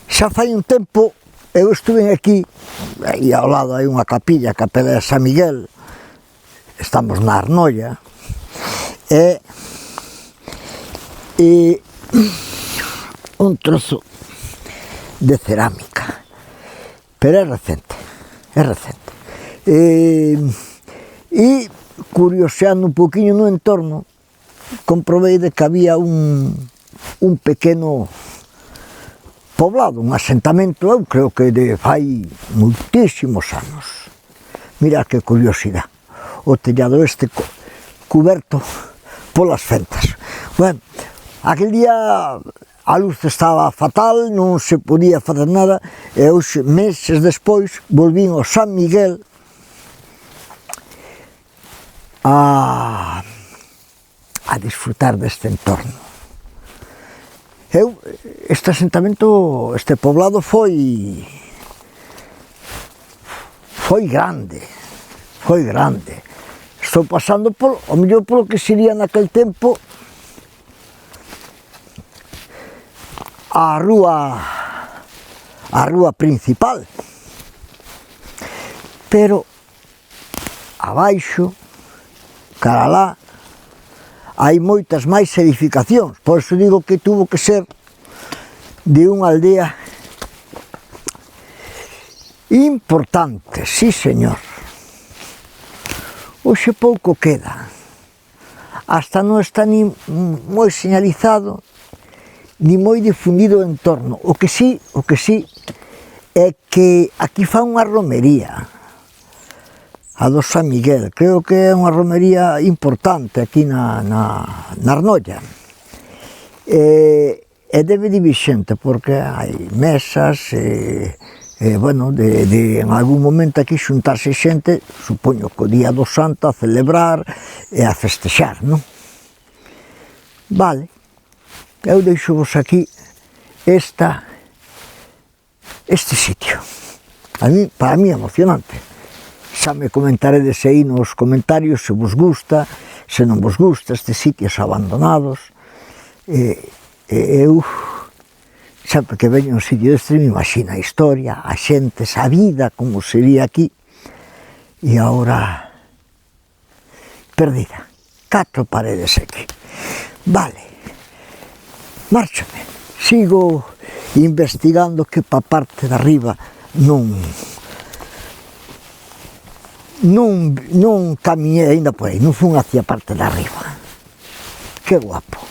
Xa fai un tempo eu estuve aquí, e ao lado hai unha capilla, a capela de San Miguel, estamos na Arnolla, e un trozo de cerámica, pero é recente, e curioseando un poquinho no entorno, comprobei de que había un pequeno poblado, un asentamento, eu creo que de fai moitísimos anos. Mirad que curiosidade, o tellado este cuberto polas fentas. Bueno, aquel día a luz estaba fatal, non se podía facer nada, e hoxe, meses despois, volvín ao San Miguel a disfrutar deste entorno. Este asentamento, este poblado foi grande, Estou pasando ao mellor polo que sería naquel tempo a rúa principal, pero abaixo, cara lá, hai moitas máis edificacións, por iso digo que tuvo que ser de unha aldea importante, sí señor. Hoxe pouco queda, hasta non está ni moi señalizado, ni moi difundido o entorno. O que sí é que aquí fa unha romería, a do San Miguel, creo que é unha romería importante aquí na Arnolla, e debe de vixente porque hai mesas, bueno, en algún momento aquí xuntarse xente, supoño que o día do santo a celebrar e a festexar, non? Vale, eu deixo-vos aquí este sitio, para mí é emocionante. Xa me comentaredes aí nos comentarios se vos gusta, se non vos gusta estes sitios abandonados. Eu, sempre que veño a un sitio deste, me imagino a historia, a xente, a vida, como sería aquí, e agora perdida, 4 paredes aquí. Vale, márchame, sigo investigando que pa parte de arriba non camiñei aínda por aí, non fun hacia a parte de arriba. Que guapo.